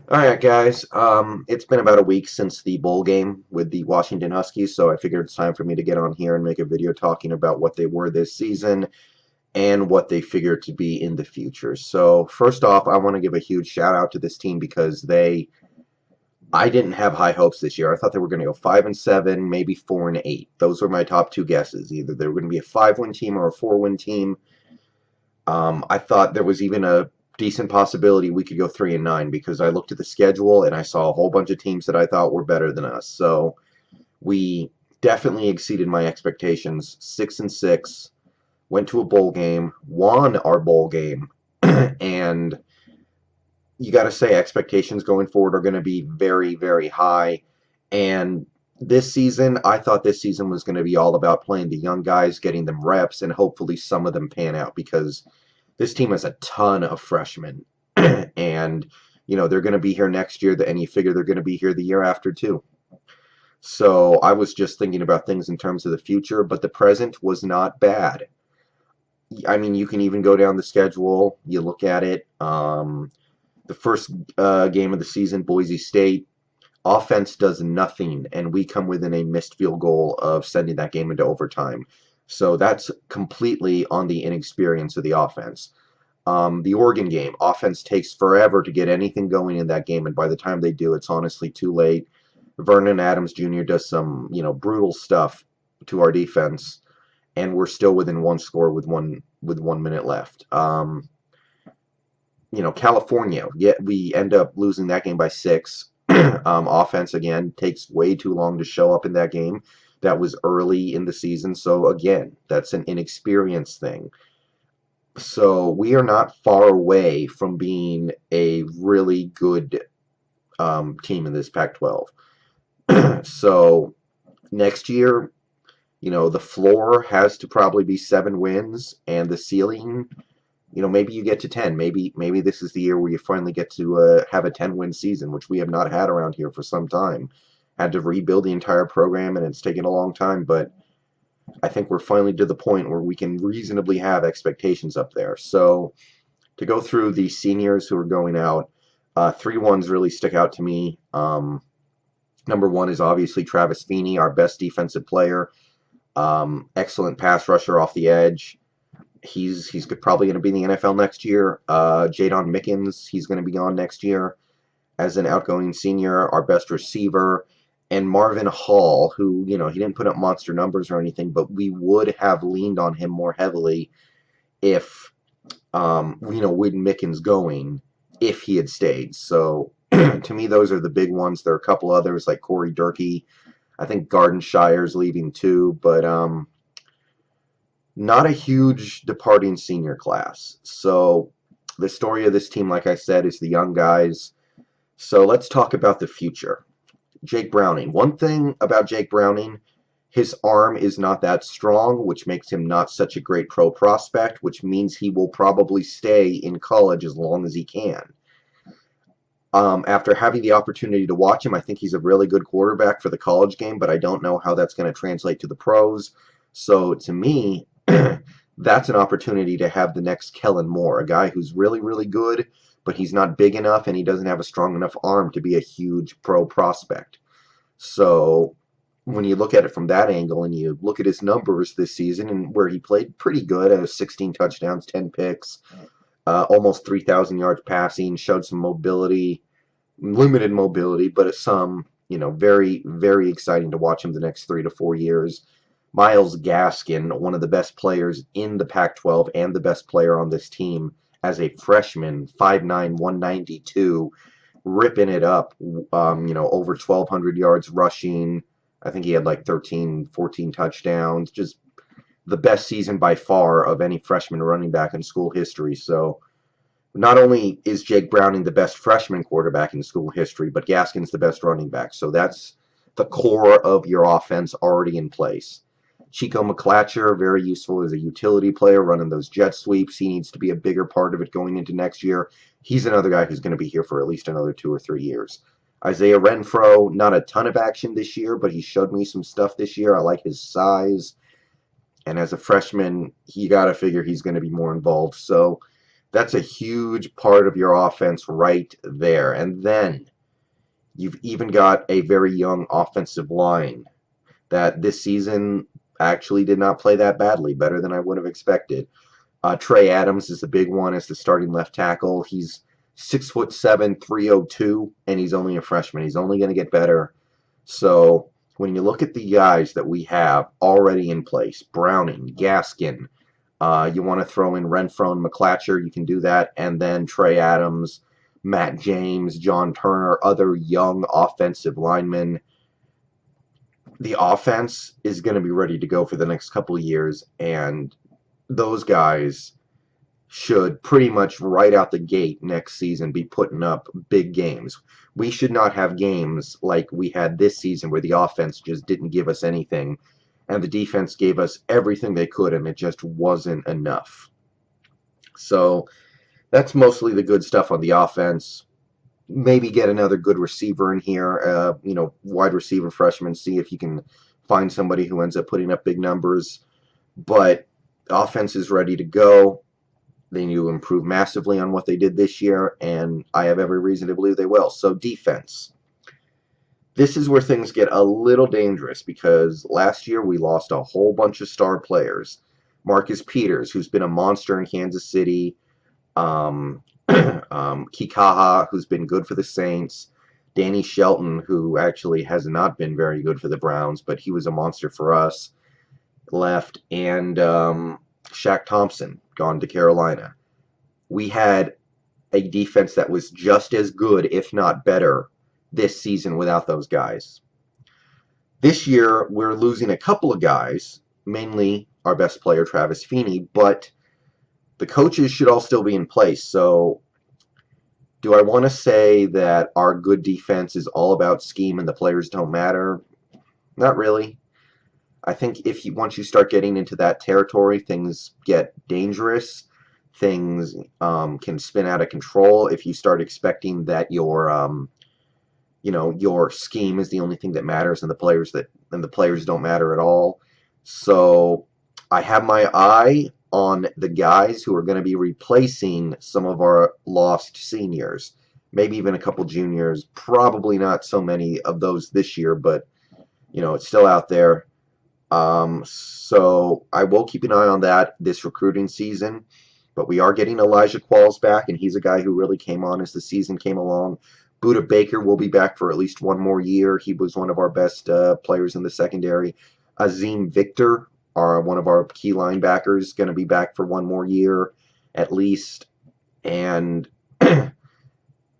All right, guys. It's been about a week since the bowl game with the Washington Huskies, so I figured it's time for me to get on here and make a video talking about what they were this season and what they figure to be in the future. So, first off, I want to give a huge shout out to this team because I didn't have high hopes this year. I thought they were going to go 5-7, maybe 4-8. Those were my top two guesses. Either they were going to be a 5-win team or a 4-win team. I thought there was even a decent possibility we could go 3-9 because I looked at the schedule and I saw a whole bunch of teams that I thought were better than us. So we definitely exceeded my expectations. 6-6, went to a bowl game, won our bowl game, and you got to say expectations going forward are going to be very, very high. And this season, I thought this season was going to be all about playing the young guys, getting them reps, and hopefully some of them pan out because this team has a ton of freshmen, and they're going to be here next year, and you figure they're going to be here the year after too. So I was just thinking about things in terms of the future, but the present was not bad. I mean, you can even go down the schedule. You look at it. The first game of the season, Boise State, offense does nothing, and we come within a missed field goal of sending that game into overtime. So that's completely on the inexperience of the offense. The Oregon game, offense takes forever to get anything going in that game, and by the time they do, it's honestly too late. Vernon Adams Jr. does some, brutal stuff to our defense, and we're still within one score with 1 minute left. California, yet we end up losing that game by 6. Offense again takes way too long to show up in that game. That was early in the season, so again, that's an inexperience thing. So we are not far away from being a really good team in this Pac-12. So next year, the floor has to probably be 7 wins, and the ceiling, maybe you get to 10. Maybe this is the year where you finally get to have a 10-win season, which we have not had around here for some time. Had to rebuild the entire program, and it's taken a long time, but I think we're finally to the point where we can reasonably have expectations up there. So to go through the seniors who are going out, 3 ones really stick out to me. Number one is obviously Travis Feeney, our best defensive player. Excellent pass rusher off the edge. He's probably going to be in the NFL next year. Jadon Mickens, he's going to be gone next year as an outgoing senior. Our best receiver. And Marvin Hall, who, he didn't put up monster numbers or anything, but we would have leaned on him more heavily if, with Mickens going, if he had stayed. So to me, those are the big ones. There are a couple others like Corey Durkee. I think Gardenshire's leaving too, but not a huge departing senior class. So the story of this team, like I said, is the young guys. So let's talk about the future. Jake Browning. One thing about Jake Browning, his arm is not that strong, which makes him not such a great pro prospect, which means he will probably stay in college as long as he can. After having the opportunity to watch him, I think he's a really good quarterback for the college game, but I don't know how that's going to translate to the pros. So to me, that's an opportunity to have the next Kellen Moore, a guy who's really, really good, but he's not big enough and he doesn't have a strong enough arm to be a huge pro prospect. So when you look at it from that angle and you look at his numbers this season and where he played pretty good, 16 touchdowns, 10 picks, almost 3,000 yards passing, showed some mobility, limited mobility, but some, very, very exciting to watch him the next 3 to 4 years. Myles Gaskin, one of the best players in the Pac-12 and the best player on this team as a freshman, 5'9", 192, ripping it up, over 1,200 yards rushing. I think he had like 13, 14 touchdowns. Just the best season by far of any freshman running back in school history. So not only is Jake Browning the best freshman quarterback in school history, but Gaskin's the best running back. So that's the core of your offense already in place. Chico McClatcher, very useful as a utility player, running those jet sweeps. He needs to be a bigger part of it going into next year. He's another guy who's going to be here for at least another 2 or 3 years. Isaiah Renfro, not a ton of action this year, but he showed me some stuff this year. I like his size. And as a freshman, you got to figure he's going to be more involved. So That's a huge part of your offense right there. And then you've even got a very young offensive line that this season actually did not play that badly, better than I would have expected. Trey Adams is the big one as the starting left tackle. He's 6'7", 302, and he's only a freshman. He's only going to get better. So when you look at the guys that we have already in place, Browning, Gaskin, you want to throw in Renfro and McClatcher, you can do that, and then Trey Adams, Matt James, John Turner, other young offensive linemen. The offense is going to be ready to go for the next couple of years, and those guys should pretty much right out the gate next season be putting up big games. We should not have games like we had this season where the offense just didn't give us anything and the defense gave us everything they could and it just wasn't enough. So that's mostly the good stuff on the offense. Maybe get another good receiver in here, wide receiver freshman, see if you can find somebody who ends up putting up big numbers. But the offense is ready to go. They need to improve massively on what they did this year, and I have every reason to believe they will. So defense. This is where things get a little dangerous because last year we lost a whole bunch of star players. Marcus Peters, who's been a monster in Kansas City. Kikaha, who's been good for the Saints. Danny Shelton, who actually has not been very good for the Browns, but he was a monster for us, left. And Shaq Thompson, gone to Carolina. We had a defense that was just as good, if not better, this season without those guys. This year, we're losing a couple of guys, mainly our best player, Travis Feeney, but the coaches should all still be in place. So do I want to say that our good defense is all about scheme and the players don't matter? Not really. I think once you start getting into that territory, things get dangerous. Things can spin out of control if you start expecting that your scheme is the only thing that matters and the players don't matter at all. So I have my eye on the guys who are going to be replacing some of our lost seniors, maybe even a couple juniors. Probably not so many of those this year, but it's still out there. So I will keep an eye on that this recruiting season. But we are getting Elijah Qualls back, and he's a guy who really came on as the season came along. Buda Baker will be back for at least one more year. He was one of our best players in the secondary. Azim Victor, one of our key linebackers, going to be back for one more year at least. And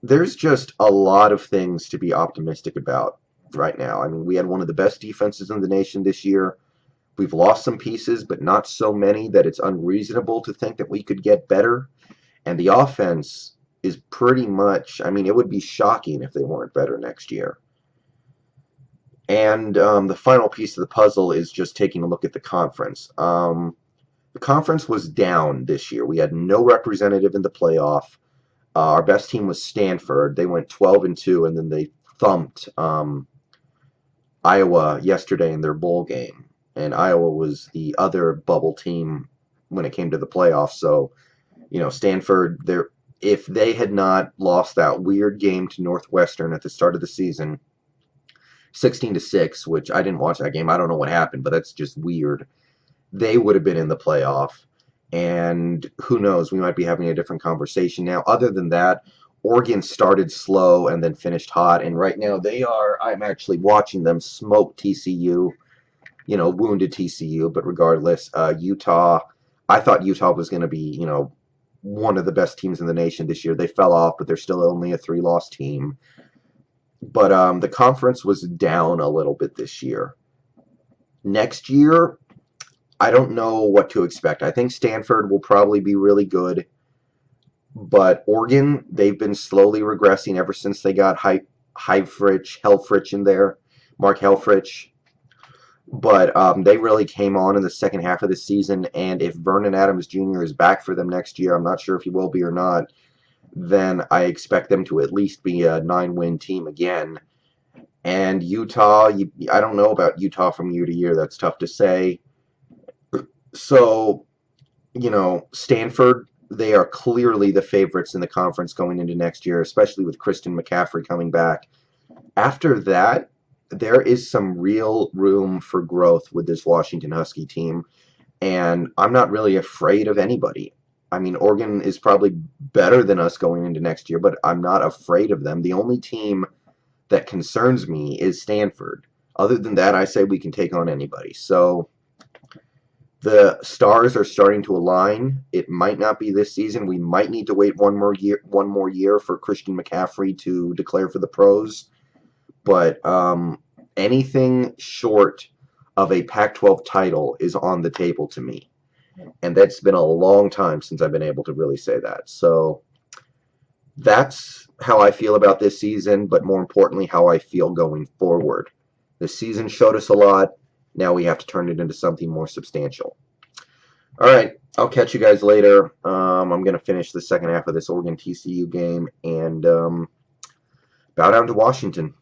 there's just a lot of things to be optimistic about right now. I mean, we had one of the best defenses in the nation this year. We've lost some pieces, but not so many that it's unreasonable to think that we could get better. And the offense is pretty much, I mean, it would be shocking if they weren't better next year. And the final piece of the puzzle is just taking a look at the conference. The conference was down this year. We had no representative in the playoff. Our best team was Stanford. They went 12-2, and then they thumped Iowa yesterday in their bowl game. And Iowa was the other bubble team when it came to the playoffs. So, Stanford, if they had not lost that weird game to Northwestern at the start of the season, 16-6, which I didn't watch that game. I don't know what happened, but that's just weird. They would have been in the playoff. And who knows, we might be having a different conversation now. Other than that, Oregon started slow and then finished hot. And right now I'm actually watching them smoke TCU. Wounded TCU, but regardless, Utah, I thought Utah was going to be, one of the best teams in the nation this year. They fell off, but they're still only a 3-loss team. But the conference was down a little bit this year. Next year, I don't know what to expect. I think Stanford will probably be really good. But Oregon, they've been slowly regressing ever since they got Helfrich in there, Mark Helfrich. But they really came on in the second half of the season, and if Vernon Adams Jr. is back for them next year, I'm not sure if he will be or not, then I expect them to at least be a 9-win team again. And Utah, I don't know about Utah from year to year. That's tough to say. So, Stanford, they are clearly the favorites in the conference going into next year, especially with Christian McCaffrey coming back. After that, there is some real room for growth with this Washington Husky team, and I'm not really afraid of anybody. I mean, Oregon is probably better than us going into next year, but I'm not afraid of them. The only team that concerns me is Stanford. Other than that, I say we can take on anybody. So the stars are starting to align. It might not be this season. We might need to wait one more year for Christian McCaffrey to declare for the pros. But anything short of a Pac-12 title is on the table to me. And that's been a long time since I've been able to really say that. So that's how I feel about this season, but more importantly, how I feel going forward. The season showed us a lot. Now we have to turn it into something more substantial. All right, I'll catch you guys later. I'm going to finish the second half of this Oregon TCU game and bow down to Washington.